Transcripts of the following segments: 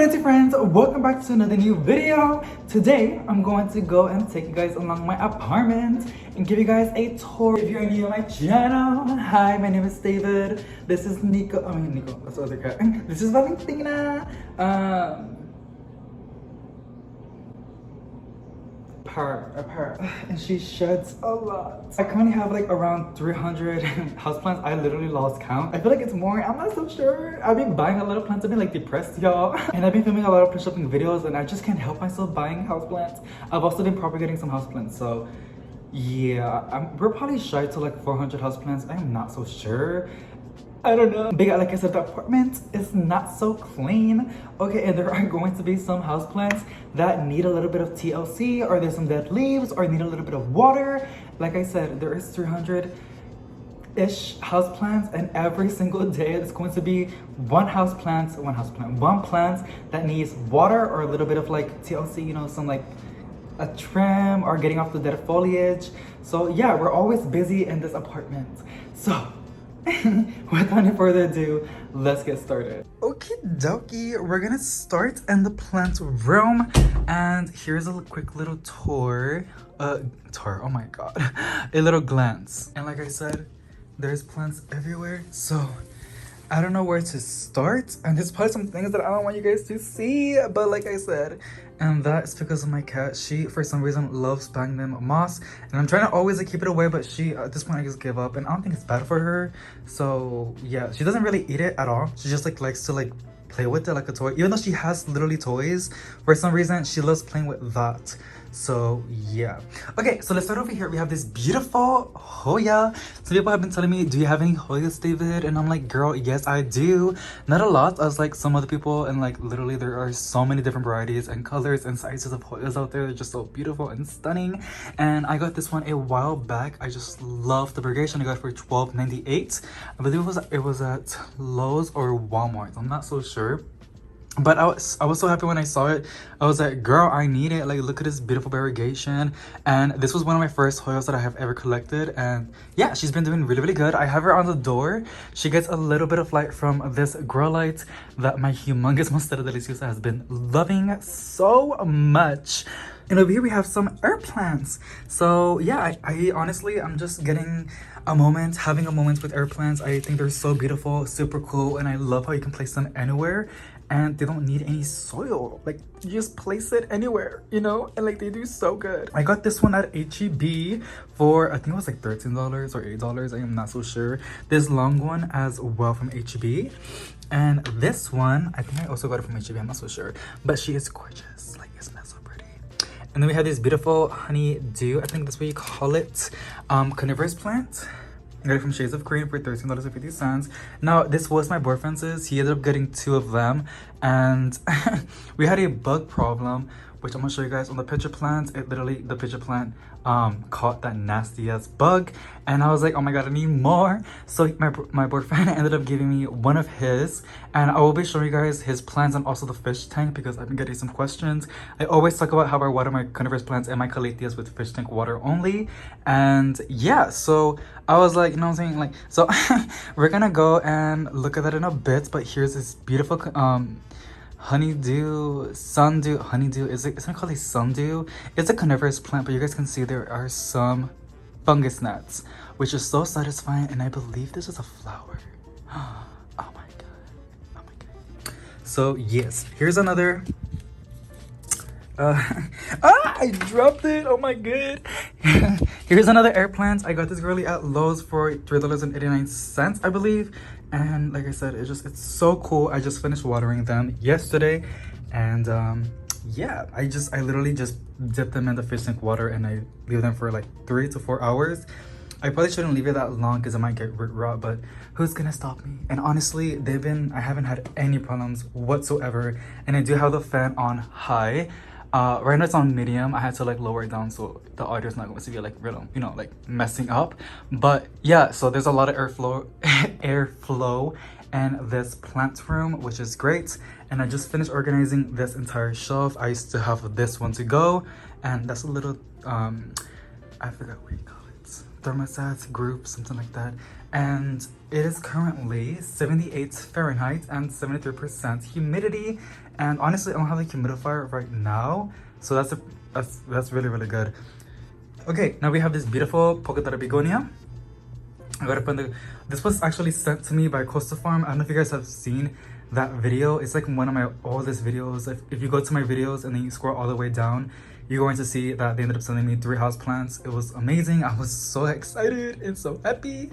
Pretty friends, welcome back to another new video. Today I'm going to go and take you guys along my apartment and give you guys a tour. If you're new to my channel, hi, my name is David. This is Nico. That's the other cat. This is Valentina. And she sheds a lot. I currently have like around 300 houseplants. I literally lost count. I feel like it's more. I'm not so sure. I've been buying a lot of plants. I've been like depressed, y'all. And I've been filming a lot of plant shopping videos and I just can't help myself buying houseplants. I've also been propagating some houseplants. So yeah, we're probably shy to like 400 houseplants. I'm not so sure. I don't know. But yeah, like I said, the apartment is not so clean. Okay, and there are going to be some houseplants that need a little bit of TLC, or there's some dead leaves, or need a little bit of water. Like I said, there is 300-ish houseplants, and every single day there's going to be one plant that needs water or a little bit of like TLC, you know, some like a trim or getting off the dead foliage. So yeah, we're always busy in this apartment. So without any further ado, let's get started. Okie dokie, we're gonna start in the plant room, and here's a quick little tour. Oh my god, a little glance. And like I said, there's plants everywhere, so I don't know where to start, and there's probably some things that I don't want you guys to see, but like I said, and that's because of my cat. She, for some reason, loves banging them moss, and I'm trying to always like, keep it away, but she, at this point, I just give up, and I don't think it's bad for her. So yeah, she doesn't really eat it at all. She just like likes to like play with it like a toy, even though she has literally toys. For some reason, she loves playing with that. So yeah, okay, so let's start over here. We have this beautiful Hoya. Some people have been telling me, do you have any Hoyas, David? And I'm like, girl, yes I do. Not a lot as like some other people, and like literally there are so many different varieties and colors and sizes of Hoyas out there. They're just so beautiful and stunning. And I got this one a while back. I just love the Propagation. I got it for $12.98. I believe it was at Lowe's or Walmart, I'm not so sure. But I was so happy when I saw it. I was like, girl, I need it. Like, look at this beautiful variegation. And this was one of my first Hoyas that I have ever collected. And yeah, she's been doing really, really good. I have her on the door. She gets a little bit of light from this grow light that my humongous Monstera Deliciosa has been loving so much. And over here we have some herb plants. So yeah, I honestly, I'm just getting having a moment with herb plants. I think they're so beautiful, super cool, and I love how you can place them anywhere. And they don't need any soil. Like, you just place it anywhere, you know? And like, they do so good. I got this one at H-E-B for, I think it was like $13 or $8. I am not so sure. This long one as well from H-E-B. And this one, I think I also got it from H-E-B. I'm not so sure. But she is gorgeous. Like, isn't that so pretty? And then we have this beautiful honeydew. I think that's what you call it. Carnivorous plant. I got it from Shades of Green for $13.50. Now, this was my boyfriend's. He ended up getting 2 of them. And we had a bug problem, which I'm going to show you guys on the pitcher plant. The pitcher plant caught that nasty ass bug. And I was like, oh my god, I need more. So my boyfriend ended up giving me one of his. And I will be showing you guys his plants and also the fish tank, because I've been getting some questions. I always talk about how I water my carnivorous plants and my calatheas with fish tank water only. And yeah, so I was like, you know what I'm saying? Like, so we're gonna go and look at that in a bit. But here's this beautiful honeydew. It's not called a sundew. It's a carnivorous plant, but you guys can see there are some fungus gnats, which is so satisfying. And I believe this is a flower. Oh my god, oh my god. So yes, here's another I dropped it. Oh my god. Here's another air plant. I got this girly at Lowe's for $3.89, I believe. And like I said, it's so cool. I just finished watering them yesterday. And yeah, I literally just dip them in the fish tank water and I leave them for like 3 to 4 hours. I probably shouldn't leave it that long because it might get root rot, but who's gonna stop me? And honestly, I haven't had any problems whatsoever. And I do have the fan on high. Right now it's on medium. I had to like lower it down so the audio is not going to be like real, you know, like messing up. But yeah, so there's a lot of airflow in this plant room, which is great. And I just finished organizing this entire shelf. I used to have this one to go, and that's a little I forgot what you call it, thermostat group, something like that. And it is currently 78 Fahrenheit and 73% humidity. And honestly, I don't have a humidifier right now, so that's really, really good. Okay, now we have this beautiful polka dot begonia. I got it from this was actually sent to me by Coastal Farm. I don't know if you guys have seen that video. It's like one of my oldest videos. If you go to my videos and then you scroll all the way down, you're going to see that they ended up sending me 3 houseplants. It was amazing. I was so excited and so happy.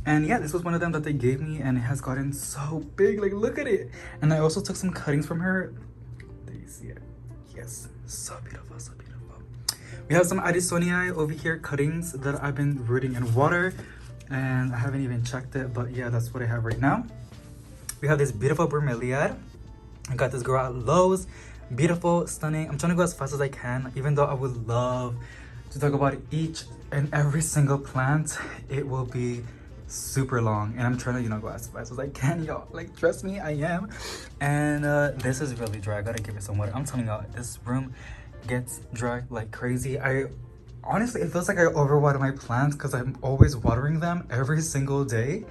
And yeah, this was one of them that they gave me, and it has gotten so big. Like, look at it. And I also took some cuttings from her. Do you see it? Yes, so beautiful, so beautiful. We have some Addisonii over here, cuttings that I've been rooting in water, and I haven't even checked it, but yeah, that's what I have right now. We have this beautiful bromeliad. I got this girl at Lowe's. Beautiful, stunning. I'm trying to go as fast as I can, even though I would love to talk about each and every single plant. It will be super long, and I'm trying to, you know, go as fast as I can, y'all. Like, trust me, I am. And this is really dry. I gotta give it some water. I'm telling y'all, this room gets dry like crazy. Honestly, it feels like I overwater my plants because I'm always watering them every single day.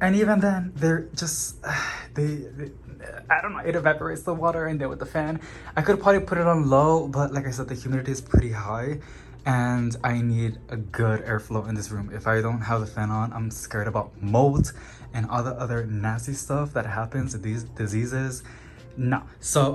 And even then, they're just, I don't know, it evaporates the water, and then with the fan, I could probably put it on low, but like I said, the humidity is pretty high, and I need a good airflow in this room. If I don't have the fan on, I'm scared about mold and all the other nasty stuff that happens with these diseases. No. So,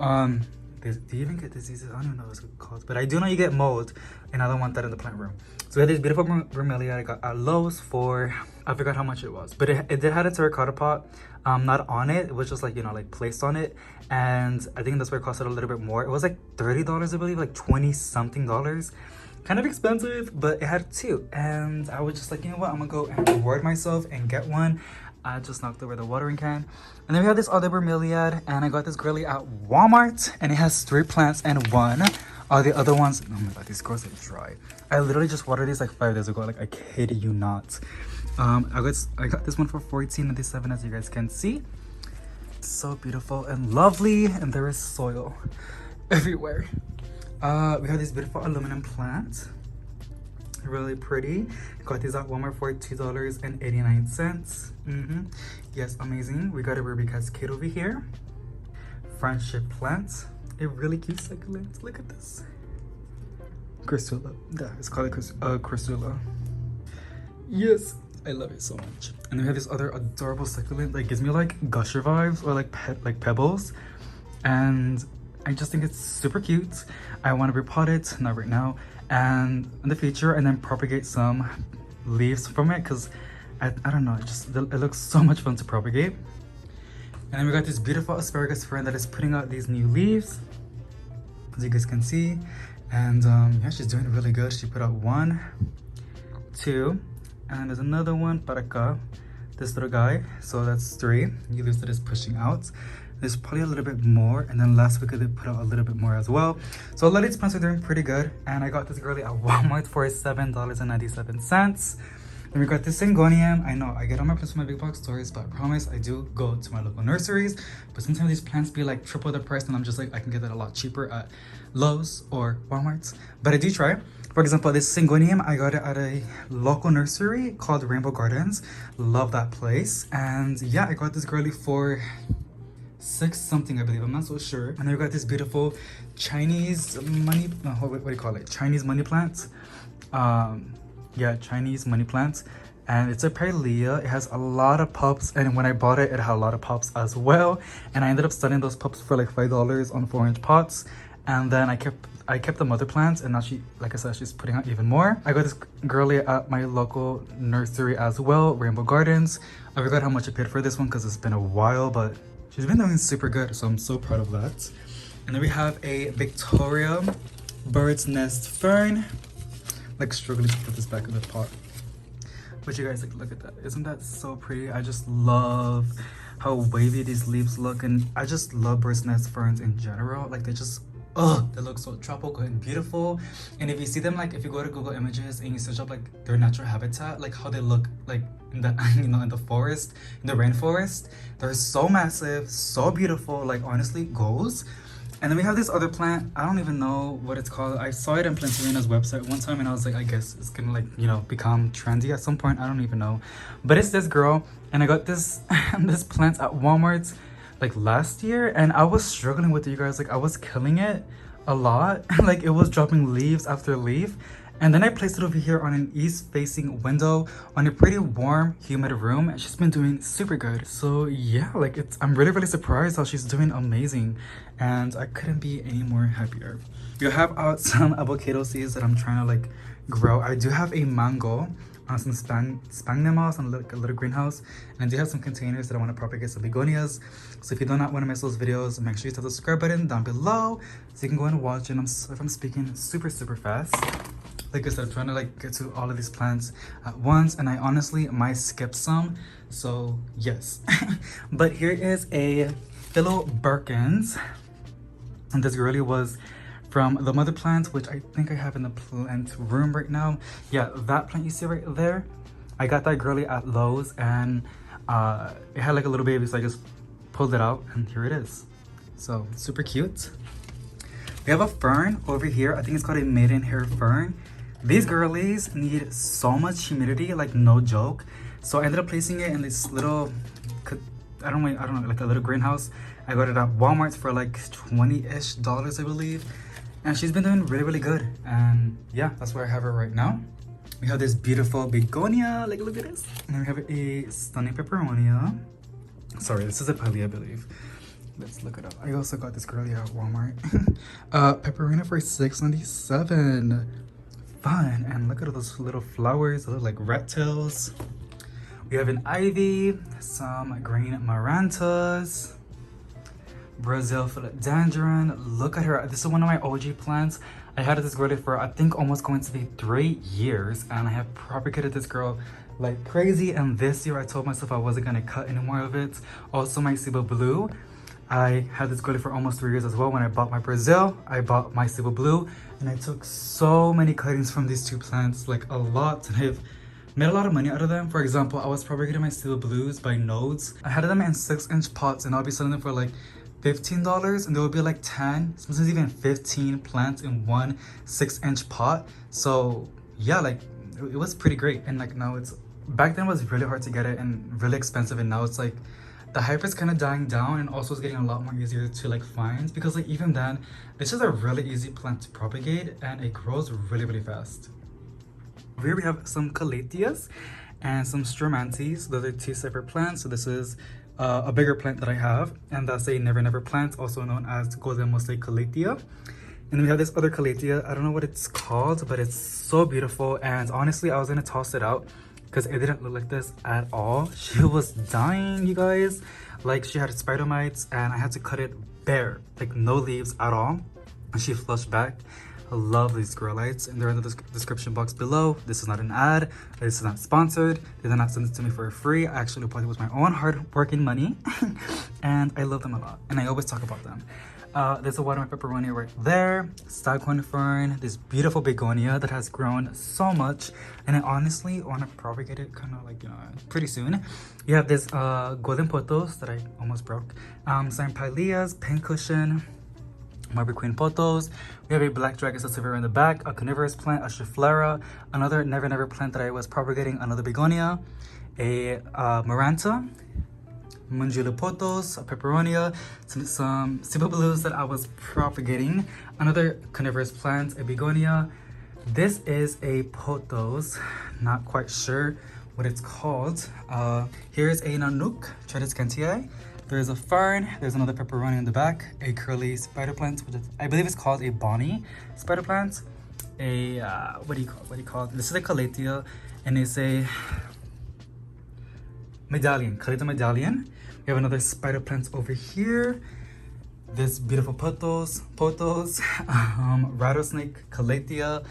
do you even get diseases? I don't know what it's called, but I do know you get mold, and I don't want that in the plant room. So we had this beautiful bromeliad I got at Lowe's for, I forgot how much it was, but it did have a terracotta pot, not on it. It was just like, you know, like placed on it, and I think that's where it costed a little bit more. It was like $30, I believe, like 20 something dollars. Kind of expensive, but it had 2, and I was just like, you know what, I'm gonna go and reward myself and get one. I just knocked over the watering can. And then we have this other bromeliad, and I got this girly at Walmart, and it has 3 plants and 1. All the other ones, oh my god, these girls are dry. I literally just watered these like 5 days ago. Like, I kid you not. I got this one for $14.97, as you guys can see. So beautiful and lovely, and there is soil everywhere. We have this beautiful aluminum plant. Really pretty. Got these at Walmart for $2.89. Yes, amazing. We got a ruby cascade over here. Friendship plant. A really cute succulent. Look at this. Chrysula. Yeah, it's called Chrysula. Yes, I love it so much. And then we have this other adorable succulent that gives me like gusher vibes, or like pebbles. And I just think it's super cute. I want to repot it, not right now, and in the future, and then propagate some leaves from it, because I don't know, it looks so much fun to propagate. And then we got this beautiful asparagus fern that is putting out these new leaves, as you guys can see. And yeah, she's doing really good. She put out 1, 2, and there's another one para acá, this little guy. So that's 3 new leaves that is pushing out. There's probably a little bit more, and then last week they put out a little bit more as well. So a lot of these plants are doing pretty good, and I got this girly at Walmart for $7.97. Then we got this Syngonium. I know I get all my plants from my big box stores, but I promise I do go to my local nurseries. But sometimes these plants be like triple the price, and I'm just like, I can get that a lot cheaper at Lowe's or Walmart. But I do try. For example, this Syngonium, I got it at a local nursery called Rainbow Gardens. Love that place. And yeah, I got this girly for $6 something, I believe. I'm not so sure. And then we got this beautiful Chinese money, what do you call it? Chinese money plant. Yeah, Chinese money plant. And it's a Pilea. It has a lot of pups, and when I bought it, it had a lot of pups as well. And I ended up selling those pups for like $5 on 4-inch pots. And then I kept the mother plants, and now she, like I said, she's putting out even more. I got this girly at my local nursery as well, Rainbow Gardens. I forgot how much I paid for this one because it's been a while, but she's been doing super good, so I'm so proud of that. And then we have a Victoria bird's nest fern. Like, struggling to put this back in the pot. But you guys, like, look at that. Isn't that so pretty? I just love how wavy these leaves look, and I just love bird's nest ferns in general. Like, they just, they look so tropical and beautiful. And if you see them, like, if you go to Google Images and you search up like their natural habitat, like how they look like in the in the forest, in the rainforest, they're so massive, so beautiful. Like, honestly, goals. And then we have this other plant. I don't even know what it's called. I saw it on Plantarina's website one time, and I was like, I guess it's gonna, like, you know, become trendy at some point. I don't even know. But it's this girl, and I got this this plant at Walmart like last year, and I was struggling with it, you guys. Like I was killing it a lot. Like it was dropping leaves after leaf. And then I placed it over here on an east facing window on a pretty warm, humid room, and she's been doing super good. So yeah, like I'm really surprised how she's doing amazing, and I couldn't be any more happier. You have out some avocado seeds that I'm trying to like grow. I do have a mango, some sphagnum moss and like a little greenhouse, and I do have some containers that I want to propagate some begonias. So if you do not want to miss those videos, make sure you hit the subscribe button down below so you can go and watch it. I'm sorry if I'm speaking super fast. Like I said, I'm trying to like get to all of these plants at once, and I honestly might skip some, so yes. But here is a Philo Birkins, and this really was from the mother plant, which I think I have in the plant room right now. Yeah, that plant you see right there, I got that girly at Lowe's, and it had like a little baby, so I just pulled it out, and here it is. So super cute. We have a fern over here. I think it's called a maidenhair fern. These girlies need so much humidity, like no joke. So I ended up placing it in this little, I don't know, like a little greenhouse. I got it at Walmart for like $20-ish, I believe. And she's been doing really good. And yeah, that's where I have her right now. We have this beautiful begonia, like look at this. And then we have a stunning peperonia. Sorry, this is a Pali, I believe. Let's look it up. I also got this girly at Walmart. Peperina for $6.97. Fun. And look at all those little flowers. They look like rat tails. We have an ivy, some green marantas, Brazil philodendron. Look at her. This is one of my OG plants. I had this girl for I think almost going to be 3 years, and I have propagated this girl like crazy. And this year I told myself I wasn't gonna cut any more of it. Also my Cebu Blue, I had this girl for almost 3 years as well. When I bought my Brazil, I bought my Cebu Blue, and I took so many cuttings from these two plants, like a lot, and I've made a lot of money out of them. For example, I was propagating my Cebu Blues by nodes. I had them in 6-inch pots, and I'll be selling them for like $15, and there would be like 10, sometimes even 15 plants in one 6-inch pot. So yeah, like it was pretty great. And like now it's, back then it was really hard to get it and really expensive, and now it's like the hype is kind of dying down, and also it's getting a lot more easier to like find, because like even then this is a really easy plant to propagate, and it grows really fast. Here we have some calatheas and some stromantes. Those are 2 separate plants. So this is a bigger plant that I have, and that's a never plant, also known as golden mosaic calathea. And then we have this other calathea. I don't know what it's called, but it's so beautiful. And honestly, I was gonna toss it out because it didn't look like this at all. She was dying, you guys. Like she had spider mites, and I had to cut it bare, like no leaves at all. And she flushed back. I love these grow lights, and they're in the description box below. This is not an ad. This is not sponsored. They did not send it to me for free. I actually bought it with my own hard-working money, and I love them a lot, and I always talk about them. There's a watermelon pepperoni right there, staghorn fern, this beautiful begonia that has grown so much, and I honestly want to propagate it kind of like, you know, pretty soon. You have this golden pothos that I almost broke, some pileas, pincushion, Marble Queen pothos. We have a black dragon sansevieria in the back, a carnivorous plant, a schefflera, another never plant that I was propagating, another begonia, a maranta, Manjula pothos, a peperonia, some Cebu Blues that I was propagating, another carnivorous plant, a begonia. This is a pothos, not quite sure what it's called. Here's a nanook, Tridus cantii. There's a fern, there's another pepperoni in the back, a curly spider plant, which is, I believe it's called a Bonnie spider plant. A, what do you call it? This is a calathea, and it's a medallion, Calathea medallion. We have another spider plant over here. This beautiful pothos, rattlesnake calathea,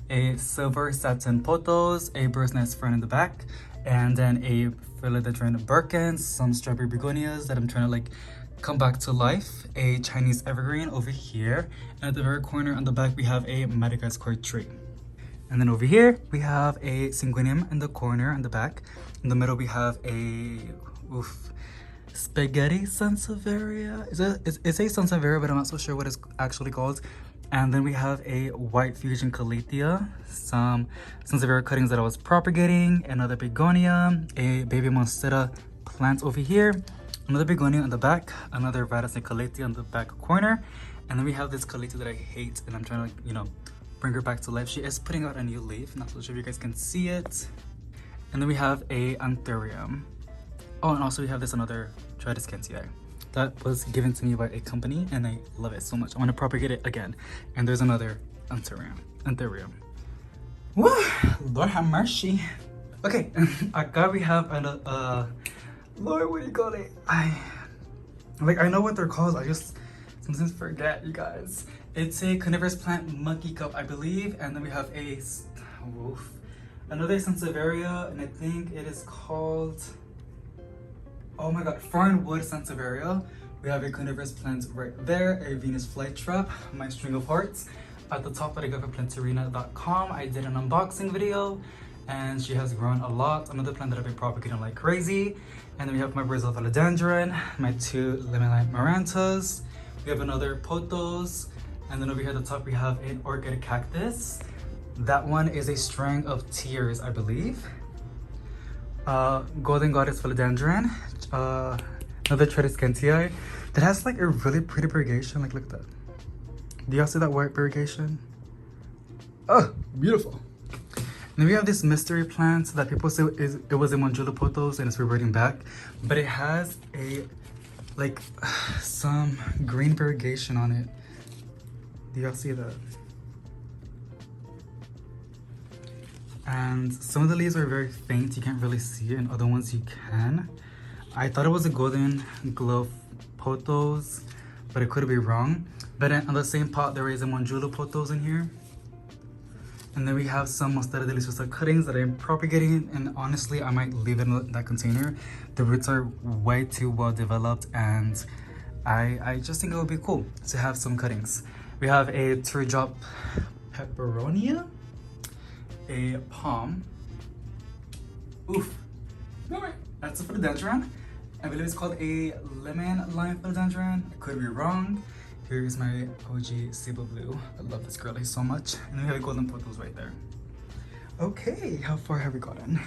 a silver satin pothos, a bird's nest fern in the back, and then a philodendron Birkins, some strawberry begonias that I'm trying to like come back to life, a Chinese evergreen over here, and at the very corner on the back we have a Madagascar tree. And then over here we have a sanguinium in the corner on the back. In the middle we have a spaghetti sansevieria. It's a sansevieria, but I'm not so sure what it's actually called. And then we have a white fusion calathea, some sansevieria cuttings that I was propagating, another begonia, a baby monstera plant over here, Another begonia on the back, another Radisson Caleti on the back corner, and then we have this Caleti that I hate, and I'm trying to, you know, bring her back to life. She is putting out a new leaf. Not so sure if you guys can see it. And then we have a Anthurium. Oh, and also we have this another Tradescantii that was given to me by a company, and I love it so much. I want to propagate it again. And there's another Anthurium. Woo! Lord have mercy. Okay, we have another Lord, what do you call it? I know what they're called. I just sometimes forget, you guys. It's a carnivorous plant monkey cup, I believe. And then we have a another Sansevieria, and I think it is called, oh my god, Fernwood Sansevieria. We have a carnivorous plant right there, a Venus flytrap, my string of hearts. At the top that I got from plantarina.com, I did an unboxing video, and she has grown a lot. Another plant that I've been propagating like crazy. And then we have my Brazil philodendron, my two lemon lime marantas. We have another pothos, and then over here at the top we have an orchid cactus. That one is a string of tears, I believe. Golden goddess philodendron, another Tradescantii that has like a really pretty variegation. Like, look at that. Do y'all see that white variegation? Oh, beautiful. And then we have this mystery plant that people say it was a Manjula pothos and it's reverting back, but it has a like some green variegation on it. Do y'all see that? And some of the leaves are very faint, you can't really see it, and other ones you can. I thought it was a golden glow pothos, but it could be wrong. But on the same pot there is a Manjula pothos in here. And then we have some Mostera deliciosa cuttings that I'm propagating, and honestly I might leave it in that container. The roots are way too well developed, and I just think it would be cool to have some cuttings. We have a Turjop peperonia, a palm. Oof. That's a philodendron. I believe it's called a lemon lime philodendron. I could be wrong. Here is my OG Cebu Blue. I love this girlie so much. And then we have a golden pothos right there. Okay, how far have we gotten?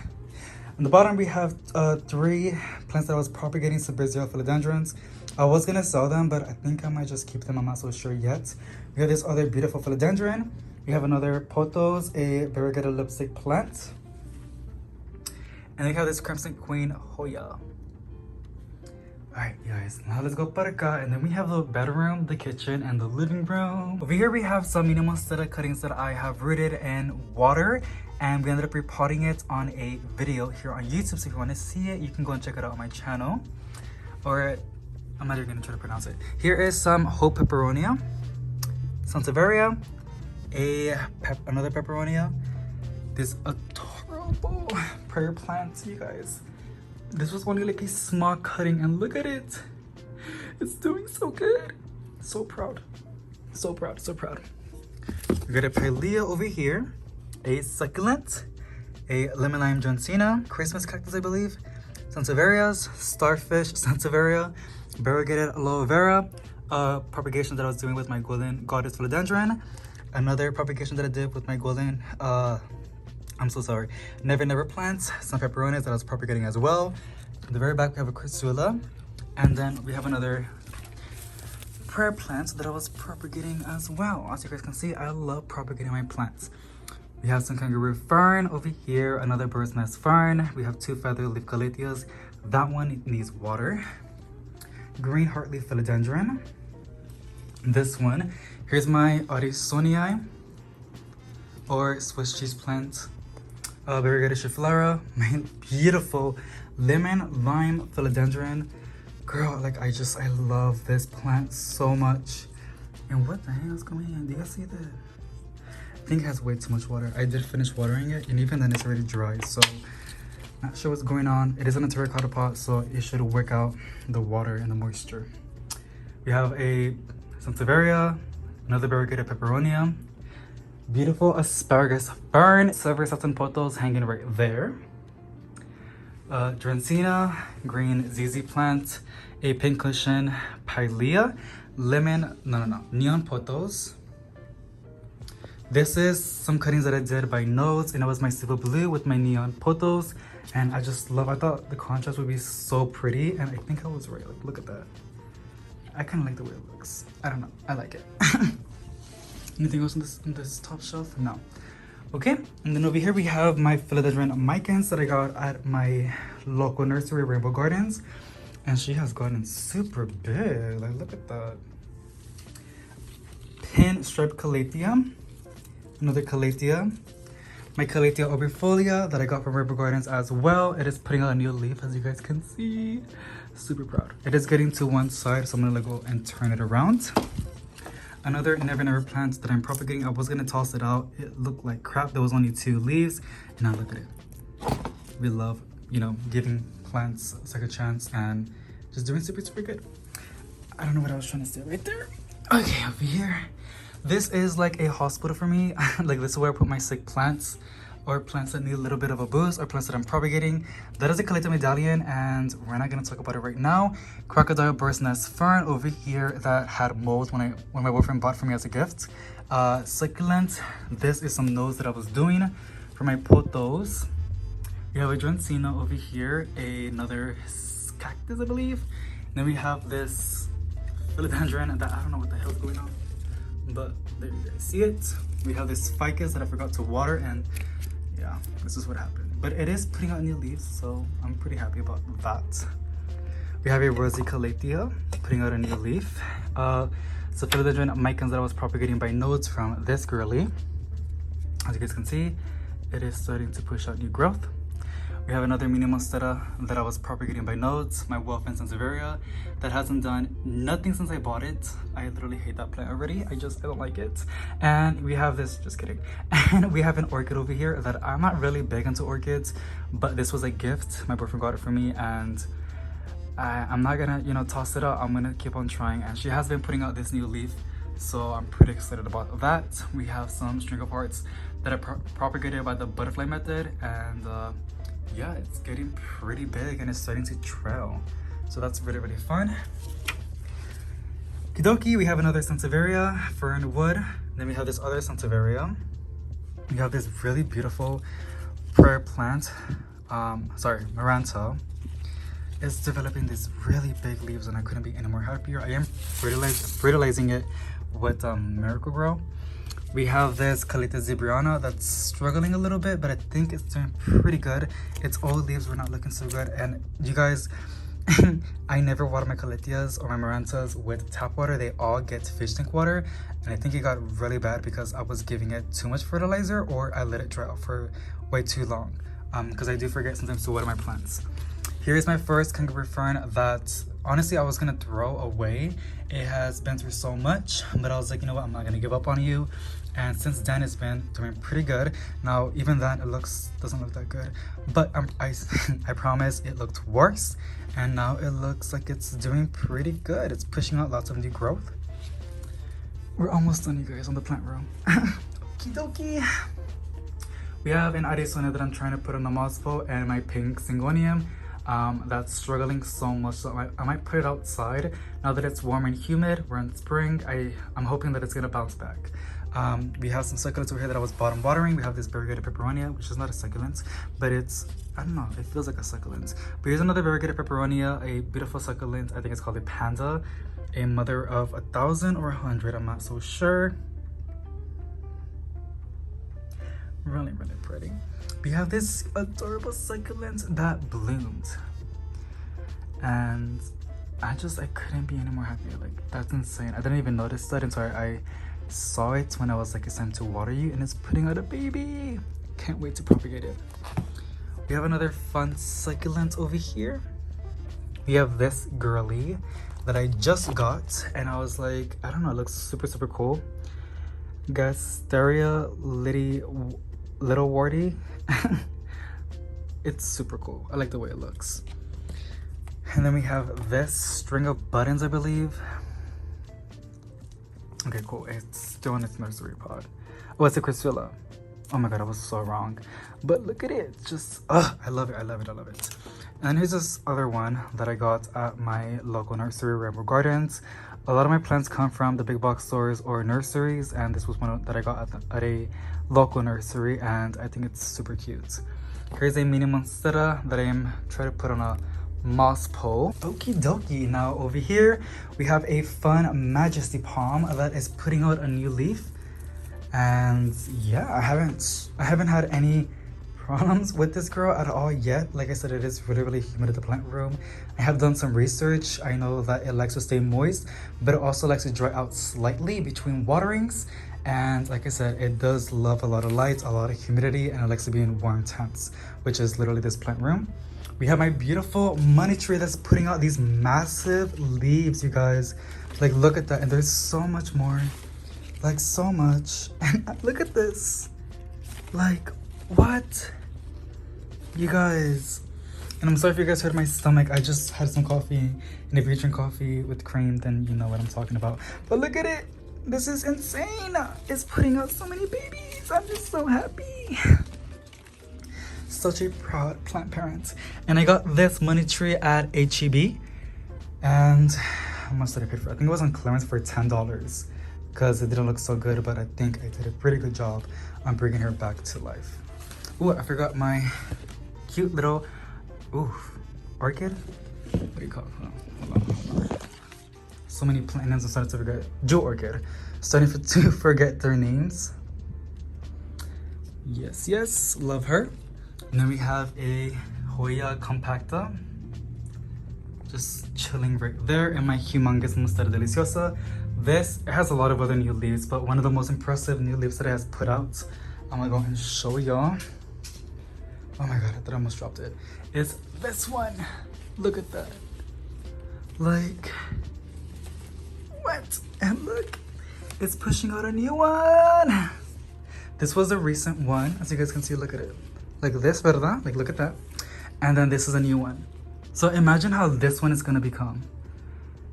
On the bottom we have 3 plants that I was propagating, some Brazil philodendrons. I was gonna sell them, but I think I might just keep them. I'm not so sure yet. We have this other beautiful philodendron. We have another pothos, a variegated lipstick plant. And we have this Crimson Queen Hoya. Alright guys, now let's go para acá. And then we have the bedroom, the kitchen, and the living room. Over here we have some mini Monstera cuttings that I have rooted in water, and we ended up repotting it on a video here on YouTube. So if you want to see it, you can go and check it out on my channel. Or I'm not even gonna try to pronounce it. Here is some Hope peperonia, Sansevieria, another peperonia, this adorable prayer plant, you guys. This was only like a small cutting, and look at it. It's doing so good. So proud. So proud, so proud. We got a Pilea over here, a succulent, a lemon lime Johnsina, Christmas cactus, I believe, Sansevierias, starfish, Sansevieria, variegated aloe vera, propagation that I was doing with my golden goddess philodendron, another propagation that I did with my golden I'm so sorry, never plants, some peperonis that I was propagating as well. In the very back we have a Chrysula, and then we have another prayer plant that I was propagating as well. As you guys can see, I love propagating my plants. We have some kangaroo fern over here, another bird's nest fern. We have 2 feather leaf caletias. That one needs water. Green heartleaf philodendron. This one, here's my Arisonii, or Swiss cheese plant. Variegated Schefflera, my beautiful lemon lime philodendron. Girl, like I love this plant so much. And what the hell is going on? Do you guys see that? I think it has way too much water. I did finish watering it, and even then it's already dry, so not sure what's going on. It is in a terracotta pot, so it should work out the water and the moisture. We have a Sansevieria, another variegated peperonia, beautiful asparagus fern, silver satin pothos hanging right there. Drancina, green ZZ plant, a pincushion Pilea, neon pothos. This is some cuttings that I did by nodes, and it was my Cebu Blue with my neon pothos. And I just love, I thought the contrast would be so pretty, and I think I was right. Like, look at that. I kind of like the way it looks. I don't know, I like it. Anything else in this top shelf? No. Okay, and then over here we have my philodendron micans that I got at my local nursery, Rainbow Gardens. And she has gotten super big. Like, look at that. Pin striped calathea. Another calathea. My calathea obrifolia that I got from Rainbow Gardens as well. It is putting out a new leaf, as you guys can see. Super proud. It is getting to one side, so I'm gonna go and turn it around. Another never plant that I'm propagating. I was gonna toss it out. It looked like crap. There was only 2 leaves, and now look at it. We love, you know, giving plants a second chance and just doing super good. I don't know what I was trying to say right there. Okay, over here. This is like a hospital for me. Like, this is where I put my sick plants, or plants that need a little bit of a boost, or plants that I'm propagating. That is a Calathea medallion, and we're not gonna talk about it right now. Crocodile burst nest fern over here that had mold when my boyfriend bought for me as a gift. Succulent. This is some nodes that I was doing for my pothos. We have a Drancina over here, another cactus, I believe. Then we have this philodendron that I don't know what the hell's going on, but there you guys see it. We have this ficus that I forgot to water, and yeah, this is what happened. But it is putting out new leaves, so I'm pretty happy about that. We have a rosy calathea putting out a new leaf. So philodendron micans that I was propagating by nodes from this girly. As you guys can see, it is starting to push out new growth. We have another mini monstera that I was propagating by nodes, my Wolfen Sansevieria, that hasn't done nothing since I bought it. I literally hate that plant already. I don't like it. And we have this, just kidding. And we have an orchid over here that I'm not really big into orchids, but this was a gift. My boyfriend got it for me, and I'm not gonna, you know, toss it out. I'm gonna keep on trying. And she has been putting out this new leaf, so I'm pretty excited about that. We have some string of hearts that I propagated by the butterfly method, and yeah, it's getting pretty big and it's starting to trail. So that's really fun. Kidoki, we have another Sansevieria, fern wood. Then we have this other Sansevieria. We have this really beautiful prayer plant, Maranta. It's developing these really big leaves, and I couldn't be any more happier. I am fertilizing it with Miracle Grow. We have this Calathea zebriana that's struggling a little bit, but I think it's doing pretty good. Its old leaves were not looking so good. And you guys, I never water my Calatheas or my Marantas with tap water. They all get fish tank water. And I think it got really bad because I was giving it too much fertilizer, or I let it dry out for way too long. Because I do forget sometimes to water my plants. Here's my first kangaroo fern that honestly I was gonna throw away. It has been through so much, but I was like, you know what, I'm not gonna give up on you. And since then, it's been doing pretty good. Now, even then, it doesn't look that good, but I promise it looked worse, and now it looks like it's doing pretty good. It's pushing out lots of new growth. We're almost done, you guys, on the plant row. Okie dokie. We have an Arizona that I'm trying to put on the Mospo, and my pink Syngonium that's struggling so much, so I might put it outside. Now that it's warm and humid, we're in spring, I'm hoping that it's gonna bounce back. We have some succulents over here that I was bottom watering. We have this variegated peperonia, which is not a succulent, but it's, I don't know, it feels like a succulent. But here's another variegated peperonia, a beautiful succulent. I think it's called a panda, a mother of 1,000 or 100, I'm not so sure. Really pretty. We have this adorable succulent that bloomed, and I couldn't be any more happier. Like, that's insane. I didn't even notice that until I saw it when I was like, it's time to water you, and it's putting out a baby. Can't wait to propagate it. We have another fun succulent over here. We have this girly that I just got, and I was like, I don't know, it looks super cool. Gasteria little warty. It's super cool. I like the way it looks. And then we have this string of buttons, I believe. Okay, cool. It's still in its nursery pod. Oh, it's a Chrysilla. Oh my god, I was so wrong. But look at it. Just, I love it. And here's this other one that I got at my local nursery, Rainbow Gardens. A lot of my plants come from the big box stores or nurseries, and this was one that I got at a local nursery, and I think it's super cute. Here's a mini monstera that I'm trying to put on a moss pole. Okie dokie. Now over here we have a fun majesty palm that is putting out a new leaf, and yeah, I haven't had any problems with this girl at all yet. Like I said, it is really humid at the plant room. I have done some research. I know that it likes to stay moist, but it also likes to dry out slightly between waterings. And like I said, it does love a lot of light, a lot of humidity, and it likes to be in warm temps, which is literally this plant room. We have my beautiful money tree that's putting out these massive leaves, you guys. Like, look at that. And there's so much more. Like, so much. And look at this. Like, what? You guys. And I'm sorry if you guys heard my stomach. I just had some coffee. And if you drink coffee with cream, then you know what I'm talking about. But look at it. This is insane. It's putting out so many babies. I'm just so happy. Such a proud plant parent. And I got this money tree at HEB, and how much did I pay for it? I think it was on clearance for $10 because it didn't look so good, but I think I did a pretty good job on bringing her back to life. Ooh, I forgot my cute little orchid. What do you call it? Hold on. So many plant names, I'm starting to forget. Jewel orchid. Starting to forget their names. Yes, love her. And then we have a Hoya compacta, just chilling right there, and my humongous Monstera deliciosa. This, it has a lot of other new leaves, but one of the most impressive new leaves that it has put out, I'm gonna go and show y'all. Oh my god, I thought I almost dropped it. It's this one. Look at that. Like, what? And look, it's pushing out a new one. This was a recent one, as you guys can see. Look at it. Like this, ¿verdad? Like, look at that. And then this is a new one. So imagine how this one is gonna become.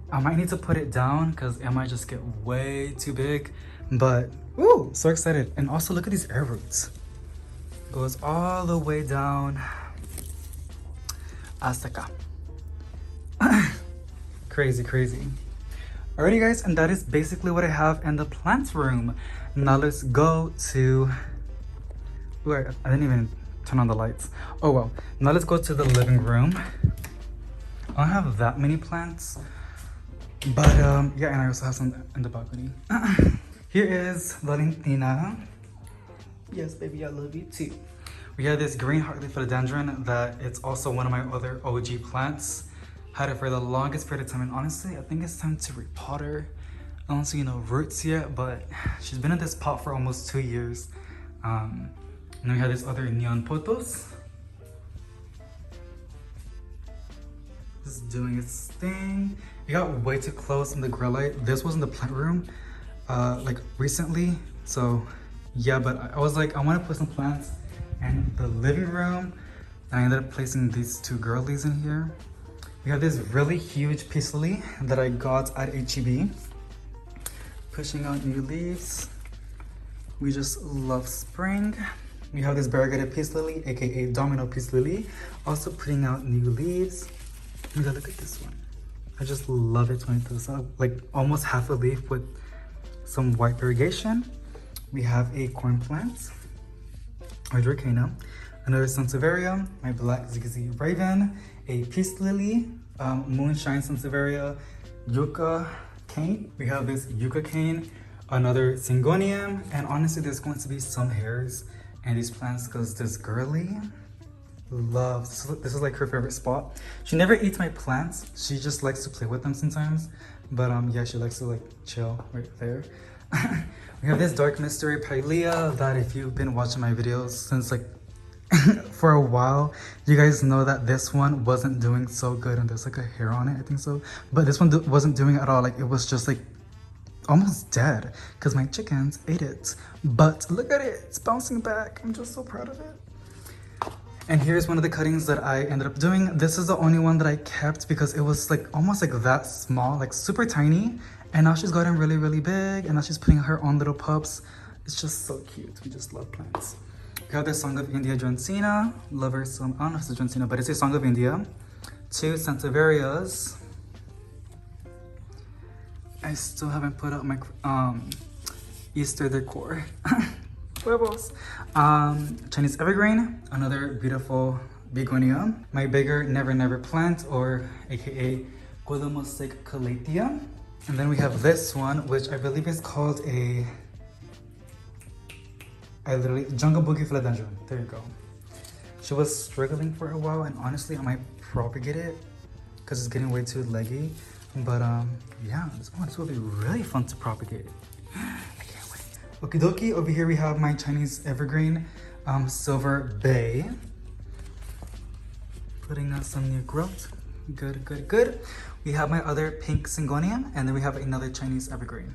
I might need to put it down because it might just get way too big. But, ooh, so excited. And also look at these air roots. Goes all the way down. Hasta acá. Crazy. Alrighty guys, and that is basically what I have in the plant room. Now let's go to... Ooh, I didn't even turn on the lights. Oh well. Now let's go to the living room. I don't have that many plants, but yeah, and I also have some in the balcony. Here is Valentina. Yes, baby, I love you too. We have this green heartleaf philodendron that it's also one of my other OG plants. Had it for the longest period of time, and honestly, I think it's time to repot her. I don't see no roots yet, but she's been in this pot for almost 2 years. And then we have this other neon potos. Just doing its thing. It got way too close in the grow light. This was in the plant room, like recently. So yeah, but I was like, I want to put some plants in the living room. And I ended up placing these two girlies in here. We have this really huge peace lily that I got at HEB. Pushing out new leaves. We just love spring. We have this variegated peace lily, aka domino peace lily, also putting out new leaves. Oh my god, look at this one. I just love it when it does up. Like almost half a leaf with some white variegation. We have a corn plant, Hydrocana, another Sansevieria, my black zigzag raven, a peace lily, moonshine Sansevieria, yucca cane. We have this yucca cane, another Syngonium, and honestly there's going to be some hairs in these plants because this girly loves, this is like her favorite spot. She never eats my plants, she just likes to play with them sometimes, but yeah, she likes to like chill right there. We have this dark mystery Pilea that if you've been watching my videos since like for a while, you guys know that this one wasn't doing so good, and there's like a hair on it, I think so, but this one wasn't doing it at all. Like it was just like almost dead because my chickens ate it. But look at it, it's bouncing back. I'm just so proud of it. And here's one of the cuttings that I ended up doing. This is the only one that I kept because it was like almost like that small, like super tiny, and now she's gotten really big, and now she's putting her own little pups. It's just so cute. We just love plants. We have the Song of India Dracaena. Love her some, I don't know if it's Dracaena, but it's a Song of India. Two Sansevierias. I still haven't put up my Easter decor. Huevos. Chinese evergreen, another beautiful begonia. My bigger Never Never plant, or aka Golomostic calathea. And then we have this one, which I believe is called Jungle Boogie philodendron. There you go. She was struggling for a while, and honestly, I might propagate it because it's getting way too leggy. But yeah, this will be really fun to propagate. I can't wait. Okie dokie, over here we have my Chinese evergreen, Silver Bay. Putting out some new growth. Good, good, good. We have my other pink syngonium, and then we have another Chinese evergreen.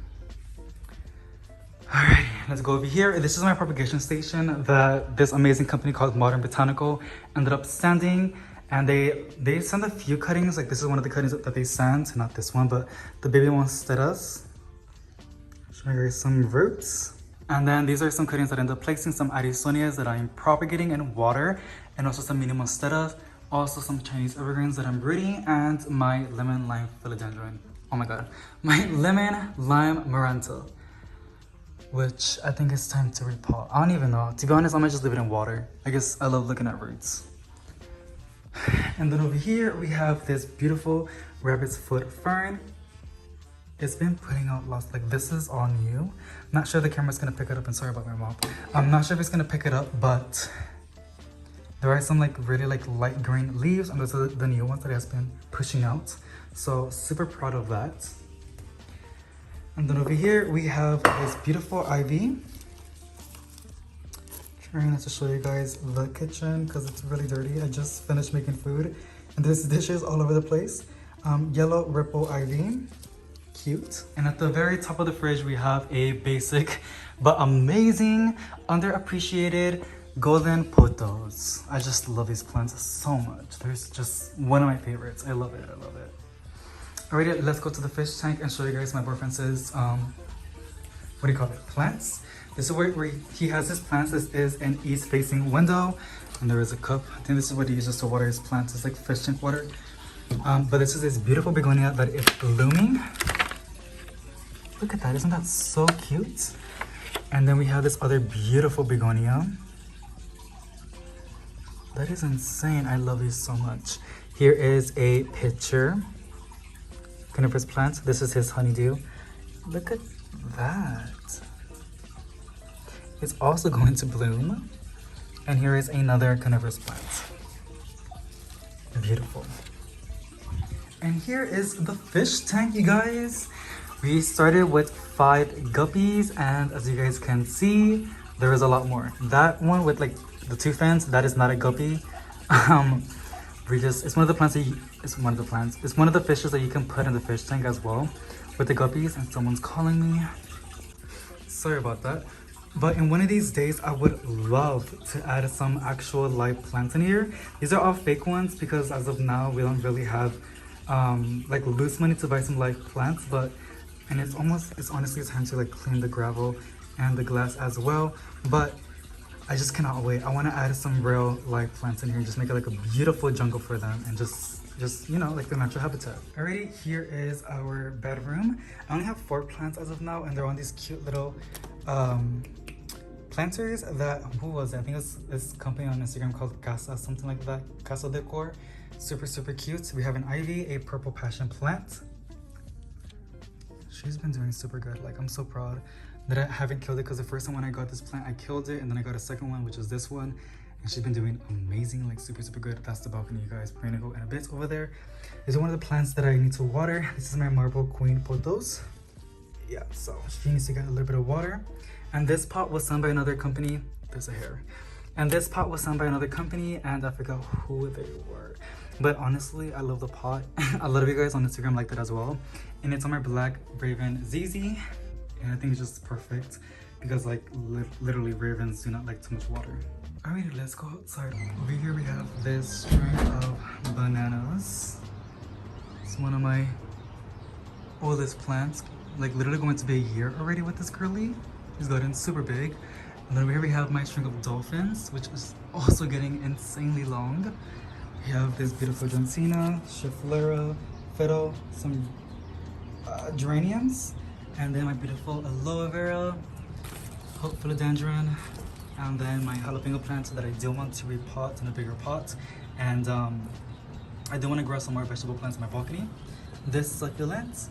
Alright, let's go over here. This is my propagation station that this amazing company called Modern Botanical ended up sending. And they send a few cuttings. Like, this is one of the cuttings that they sent, not this one, but the baby monsteras. Showing you some roots. And then these are some cuttings that I end up placing, some Arisonias that I'm propagating in water, and also some mini monsteras, also some Chinese evergreens that I'm rooting, and my lemon lime philodendron. Oh my god, my lemon lime maranta, which I think it's time to repot. I don't even know. To be honest, I might just leave it in water. I guess I love looking at roots. And then over here we have this beautiful rabbit's foot fern. It's been putting out lots. Like, this is all new. Not sure the camera's gonna pick it up, and sorry about my mop. I'm not sure if it's gonna pick it up, but there are some like really like light green leaves, and those are the new ones that it has been pushing out. So super proud of that. And then over here we have this beautiful ivy. Trying to show you guys the kitchen because it's really dirty. I just finished making food and there's dishes all over the place. Yellow ripple ivy, cute. And at the very top of the fridge we have a basic but amazing, underappreciated golden pothos. I just love these plants so much. There's just one of my favorites. I love it, I love it. Alrighty, let's go to the fish tank and show you guys my boyfriend's what do you call it, plants. This is where he has his plants. This is an east-facing window, and there is a cup. I think this is what he uses to water his plants. It's like fish tank water. But this is this beautiful begonia that is blooming. Look at that, isn't that so cute? And then we have this other beautiful begonia. That is insane. I love these so much. Here is a picture. Coniferous plant. This is his honeydew. Look at that. It's also going to bloom. And here is another coniferous plant. Beautiful. And here is the fish tank, you guys. We started with 5 guppies, and as you guys can see, there is a lot more. That one with like the 2 fins, that is not a guppy. It's one of the plants that it's one of the fishes that you can put in the fish tank as well with the guppies. And someone's calling me. Sorry about that. But in one of these days, I would love to add some actual live plants in here. These are all fake ones because as of now, we don't really have like loose money to buy some live plants. And it's honestly time to like clean the gravel and the glass as well. But I just cannot wait. I want to add some real live plants in here and just make it like a beautiful jungle for them, and just you know, like the natural habitat. Alrighty, here is our bedroom. I only have 4 plants as of now, and they're on these cute little planters that, who was it? I think it's this company on Instagram called Casa, something like that. Casa Decor. Super, super cute. We have an ivy, a purple passion plant. She's been doing super good. Like, I'm so proud that I haven't killed it, because the first time when I got this plant, I killed it, and then I got a second one, which is this one, and she's been doing amazing, like super, super good. That's the balcony, you guys. We're gonna go in a bit over there. This is one of the plants that I need to water. This is my marble queen pothos. Yeah, so she needs to get a little bit of water. And this pot was sent by another company. There's a hair. And this pot was sent by another company, and I forgot who they were. But honestly, I love the pot. A lot of you guys on Instagram liked it as well. And it's on my Black Raven ZZ. And I think it's just perfect because like literally ravens do not like too much water. Alright, let's go outside. Over here we have this string of bananas. It's one of my oldest plants. Like literally going to be a year already with this girly. She's gotten super big. And then over here we have my string of dolphins, which is also getting insanely long. We have this beautiful Johnsina, Schefflera, Fiddle, some geraniums, and then my beautiful aloe vera. philodendron, and then my jalapeno plants that I do want to repot in a bigger pot, and I do want to grow some more vegetable plants in my balcony. This succulent,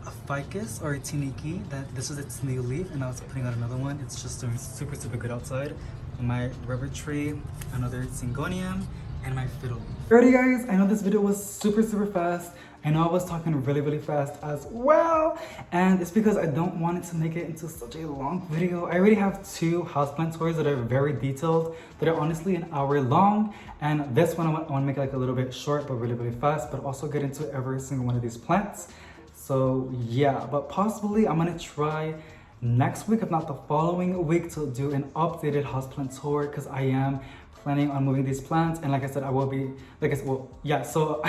a ficus or a tiniki, that this is its new leaf, and I was putting out another one. It's just doing super good outside. My rubber tree, another syngonium, and my fiddle leaf. Alrighty guys, I know this video was super fast. I know I was talking really fast as well, and it's because I don't want it to make it into such a long video. I already have 2 houseplant tours that are very detailed, that are honestly an hour long, and this one I want to make it like a little bit short but really fast, but also get into every single one of these plants. So yeah, but possibly I'm gonna try next week, if not the following week, to do an updated houseplant tour, because I am planning on moving these plants, and like I said, I will be so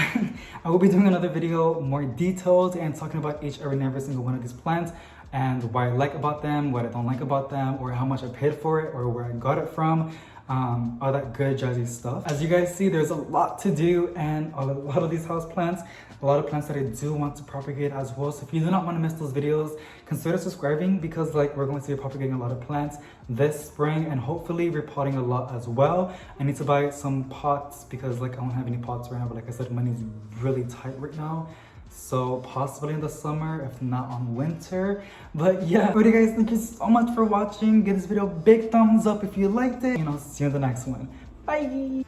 I will be doing another video more detailed and talking about each and every single one of these plants, and what I like about them, what I don't like about them, or how much I paid for it, or where I got it from, all that good jazzy stuff. As you guys see, there's a lot to do, and a lot of these house plants, a lot of plants that I do want to propagate as well. So if you do not want to miss those videos, consider subscribing, because like we're going to be propagating a lot of plants this spring, and hopefully repotting a lot as well. I need to buy some pots because like I don't have any pots right now, but like I said, money's really tight right now. So possibly in the summer, if not on winter. But yeah, alrighty guys, thank you so much for watching. Give this video a big thumbs up if you liked it, and I'll see you in the next one. Bye.